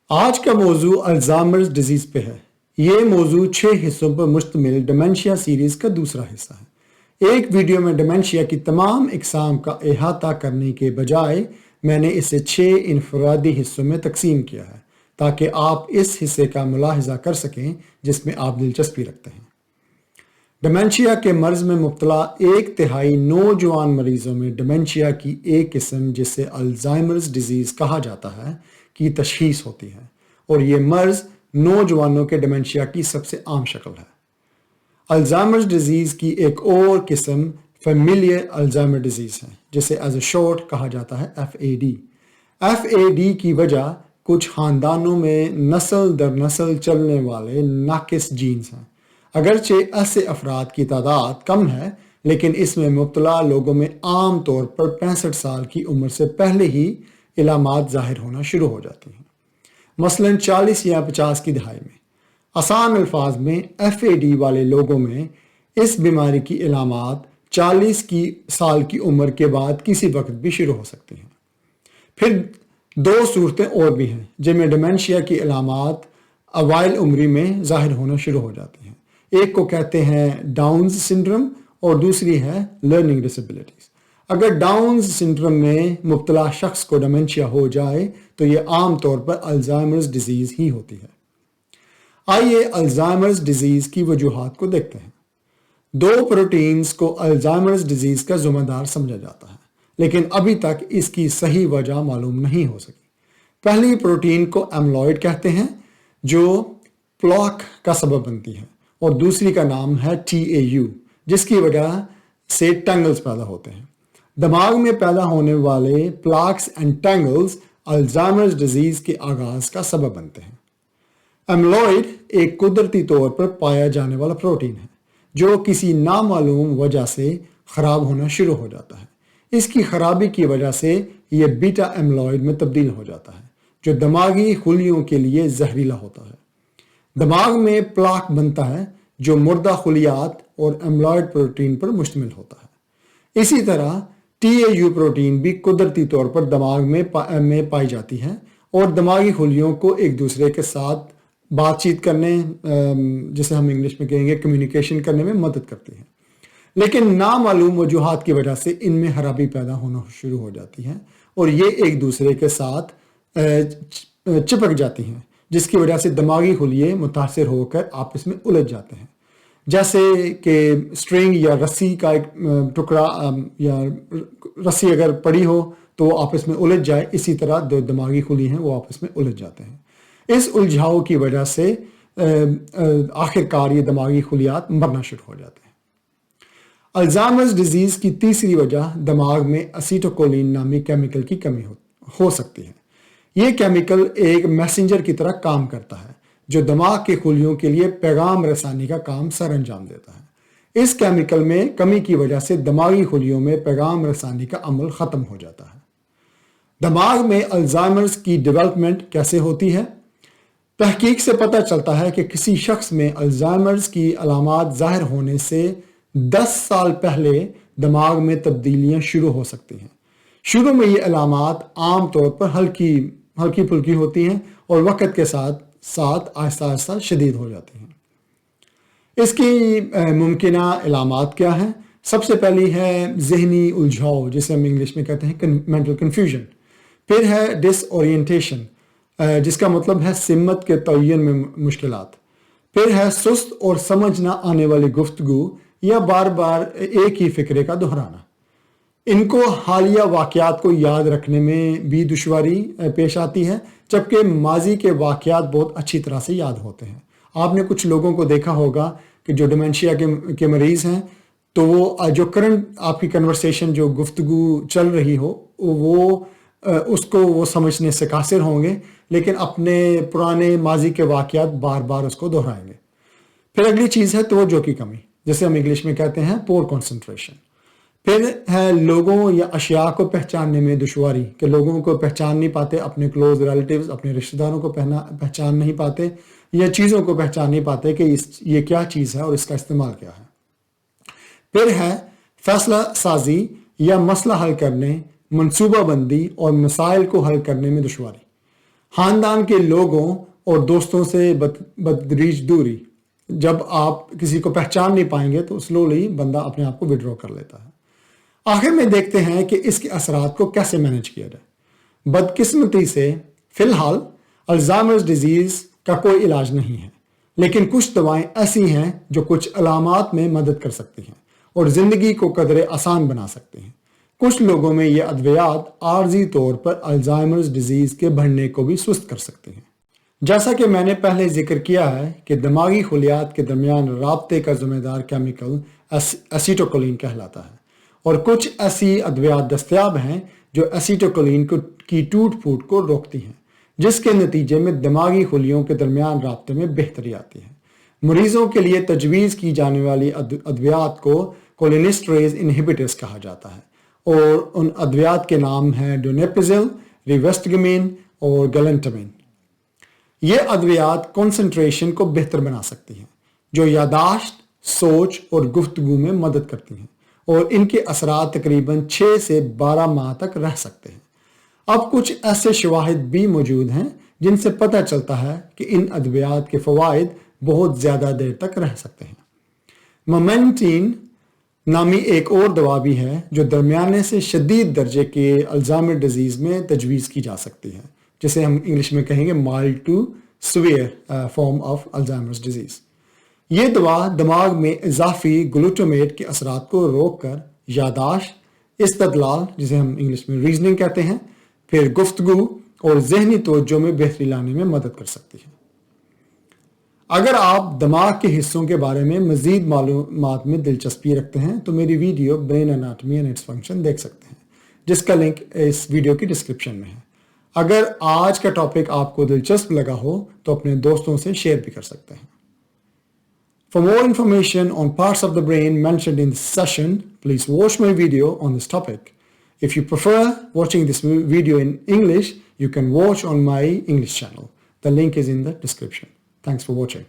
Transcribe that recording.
آج کا موضوع الزائمرز ڈیزیز پہ ہے۔ یہ موضوع 6 حصوں پر مشتمل ڈیمنشیا سیریز کا دوسرا حصہ ہے۔ ایک ویڈیو میں ڈیمنشیا کی تمام اقسام کا احاطہ کرنے کے بجائے میں نے اسے 6 انفرادی حصوں میں تقسیم کیا ہے تاکہ آپ اس حصے کا ملاحظہ کر سکیں جس میں آپ دلچسپی رکھتے ہیں۔ ڈیمنشیا کے مرض میں مبتلا 1/3 نوجوان مریضوں میں ڈیمنشیا کی ایک قسم جسے الزائمرز ڈیزیز کہا جاتا ہے کی تشخیص ہوتی ہے، اور یہ مرض نوجوانوں کے ڈیمنشیا کی سب سے عام شکل ہے۔ الزائمرز ڈیزیز کی ایک اور قسم فیملیئر الزائمر ڈیزیز ہے جسے ایز اے شارٹ کہا جاتا ہے FAD۔ FAD کی وجہ کچھ خاندانوں میں نسل در نسل چلنے والے ناقص جینز ہیں۔ اگرچہ ایسے افراد کی تعداد کم ہے، لیکن اس میں مبتلا لوگوں میں عام طور پر 65 سال کی عمر سے پہلے ہی علامات ظاہر ہونا شروع ہو جاتی ہیں۔ مثلاً 40 یا 50 کی دہائی میں۔ آسان الفاظ میں FAD والے لوگوں میں اس بیماری کی علامات 40 سال کی عمر کے بعد کسی وقت بھی شروع ہو سکتی ہیں۔ پھر 2 صورتیں اور بھی ہیں جن میں ڈیمنشیا کی علامات اوائل عمری میں ظاہر ہونا شروع ہو جاتی ہیں۔ ایک کو کہتے ہیں ڈاؤنز سنڈروم اور دوسری ہے لرننگ ڈسیبلٹیز۔ اگر ڈاؤنز سنڈروم میں مبتلا شخص کو ڈیمنشیا ہو جائے تو یہ عام طور پر الزائمرز ڈیزیز ہی ہوتی ہے۔ آئیے الزائمرز ڈیزیز کی وجوہات کو دیکھتے ہیں۔ 2 پروٹینز کو الزائمرز ڈیزیز کا ذمہ دار سمجھا جاتا ہے، لیکن ابھی تک اس کی صحیح وجہ معلوم نہیں ہو سکی۔ پہلی پروٹین کو ایملوئڈ کہتے ہیں جو پلاک کا سبب بنتی ہے، اور دوسری کا نام ہے TAU جس کی وجہ سے ٹینگلز پیدا ہوتے ہیں۔ دماغ میں پیدا ہونے والے پلاکس اینڈ ٹینگلز الزائمرز ڈیزیز کے آغاز کا سبب بنتے ہیں۔ ایملوئڈ ایک قدرتی طور پر پایا جانے والا پروٹین ہے جو کسی نامعلوم وجہ سے خراب ہونا شروع ہو جاتا ہے۔ اس کی خرابی کی وجہ سے یہ بیٹا ایملوئڈ میں تبدیل ہو جاتا ہے جو دماغی خلیوں کے لیے زہریلا ہوتا ہے۔ دماغ میں پلاک بنتا ہے جو مردہ خلیات اور ایملوئڈ پروٹین پر مشتمل ہوتا ہے۔ اسی طرح TAU پروٹین بھی قدرتی طور پر دماغ میں پائی جاتی ہے اور دماغی خلیوں کو ایک دوسرے کے ساتھ بات چیت کرنے، جسے ہم انگلش میں کہیں گے کمیونیکیشن کرنے میں مدد کرتی ہے، لیکن نامعلوم وجوہات کی وجہ سے ان میں خرابی پیدا ہونا شروع ہو جاتی ہے اور یہ ایک دوسرے کے ساتھ چپک جاتی ہیں، جس کی وجہ سے دماغی خلیے متاثر ہو کر آپس میں الجھ جاتے ہیں، جیسے کہ سٹرنگ یا رسی کا ایک ٹکڑا یا رسی اگر پڑی ہو تو وہ آپس میں الجھ جائے، اسی طرح دو دماغی خلی ہیں وہ آپس میں الجھ جاتے ہیں۔ اس الجھاؤ کی وجہ سے آخر کار یہ دماغی خلیات مرنا شروع ہو جاتے ہیں۔ الزائمرز ڈیزیز کی تیسری وجہ دماغ میں اسیٹوکولین نامی کیمیکل کی کمی ہو سکتی ہے۔ یہ کیمیکل ایک میسنجر کی طرح کام کرتا ہے جو دماغ کے خلیوں کے لیے پیغام رسانی کا کام سر انجام دیتا ہے۔ اس کیمیکل میں کمی کی وجہ سے دماغی خلیوں میں پیغام رسانی کا عمل ختم ہو جاتا ہے۔ دماغ میں الزائمرز کی ڈیولپمنٹ کیسے ہوتی ہے؟ تحقیق سے پتہ چلتا ہے کہ کسی شخص میں الزائمرز کی علامات ظاہر ہونے سے 10 سال پہلے دماغ میں تبدیلیاں شروع ہو سکتی ہیں۔ شروع میں یہ علامات عام طور پر ہلکی پھلکی ہوتی ہیں اور وقت کے ساتھ آہستہ آہستہ شدید ہو جاتی ہیں۔ اس کی ممکنہ علامات کیا ہیں؟ سب سے پہلی ہے ذہنی الجھاؤ جسے ہم انگلش میں کہتے ہیں مینٹل کنفیوژن۔ پھر ہے ڈس اورینٹیشن جس کا مطلب ہے سمت کے تعین میں مشکلات۔ پھر ہے سست اور سمجھ نہ آنے والی گفتگو یا بار بار ایک ہی فکرے کا دہرانا۔ ان کو حالیہ واقعات کو یاد رکھنے میں بھی دشواری پیش آتی ہے، جبکہ ماضی کے واقعات بہت اچھی طرح سے یاد ہوتے ہیں۔ آپ نے کچھ لوگوں کو دیکھا ہوگا کہ جو ڈیمنشیا کے مریض ہیں تو وہ جو کرنٹ آپ کی کنورسیشن جو گفتگو چل رہی ہو وہ اس کو وہ سمجھنے سے قاصر ہوں گے، لیکن اپنے پرانے ماضی کے واقعات بار بار اس کو دہرائیں گے۔ پھر اگلی چیز ہے توجہ کی کمی جسے ہم انگلش میں کہتے ہیں پور کنسنٹریشن۔ پھر ہے لوگوں یا اشیاء کو پہچاننے میں دشواری، کہ لوگوں کو پہچان نہیں پاتے، اپنے کلوز ریلیٹیوز اپنے رشتہ داروں کو پہچان نہیں پاتے یا چیزوں کو پہچان نہیں پاتے کہ یہ کیا چیز ہے اور اس کا استعمال کیا ہے۔ پھر ہے فیصلہ سازی یا مسئلہ حل کرنے، منصوبہ بندی اور مسائل کو حل کرنے میں دشواری۔ خاندان کے لوگوں اور دوستوں سے بدریج دوری. جب آپ کسی کو پہچان نہیں پائیں گے تو سلولی بندہ اپنے آپ کو وڈرا کر لیتا ہے. آخر میں دیکھتے ہیں کہ اس کے اثرات کو کیسے مینج کیا جائے. بدقسمتی سے فی الحال الزائمرز ڈیزیز کا کوئی علاج نہیں ہے، لیکن کچھ دوائیں ایسی ہیں جو کچھ علامات میں مدد کر سکتی ہیں اور زندگی کو قدرے آسان بنا سکتی ہیں. کچھ لوگوں میں یہ ادویات عارضی طور پر الزائمرز ڈیزیز کے بڑھنے کو بھی سست کر سکتی ہیں. جیسا کہ میں نے پہلے ذکر کیا ہے کہ دماغی خلیات کے درمیان رابطے کا ذمہ دار کیمیکل ایسیٹوکولین کہلاتا ہے، اور کچھ ایسی ادویات دستیاب ہیں جو ایسیٹوکولین کی ٹوٹ پھوٹ کو روکتی ہیں، جس کے نتیجے میں دماغی خلیوں کے درمیان رابطے میں بہتری آتی ہے. مریضوں کے لیے تجویز کی جانے والی ادویات کو کولینسٹریز انہیبیٹرز کہا جاتا ہے، اور ان ادویات کے نام ہیں ڈونیپیزل، ریویسٹگمین اور گلنٹامین. یہ ادویات کنسنٹریشن کو بہتر بنا سکتی ہیں، جو یادداشت، سوچ اور گفتگو میں مدد کرتی ہیں، اور ان کے اثرات تقریباً 6 سے 12 ماہ تک رہ سکتے ہیں. اب کچھ ایسے شواہد بھی موجود ہیں جن سے پتہ چلتا ہے کہ ان ادویات کے فوائد بہت زیادہ دیر تک رہ سکتے ہیں. مومنٹین نامی ایک اور دوا بھی ہے جو درمیانے سے شدید درجے کے الزائمر ڈیزیز میں تجویز کی جا سکتی ہے، جسے ہم انگلش میں کہیں گے mild to severe form of Alzheimer's disease. یہ دوا دماغ میں اضافی گلوٹامیٹ کے اثرات کو روک کر یادداشت، استدلال جسے ہم انگلش میں ریزننگ کہتے ہیں، پھر گفتگو اور ذہنی توجہ میں بہتری لانے میں مدد کر سکتی ہے. اگر آپ دماغ کے حصوں کے بارے میں مزید معلومات میں دلچسپی رکھتے ہیں تو میری video brain anatomy and its function دیکھ سکتے ہیں، جس کا لنک اس ویڈیو کی ڈسکرپشن میں ہے. اگر آج کا ٹاپک آپ کو دلچسپ لگا ہو تو اپنے دوستوں سے شیئر بھی کر سکتے ہیں. For more information on parts of the brain mentioned in this session, please watch my video on this topic. If you prefer watching this video in English, you can watch on my English channel. The link is in the description. Thanks for watching.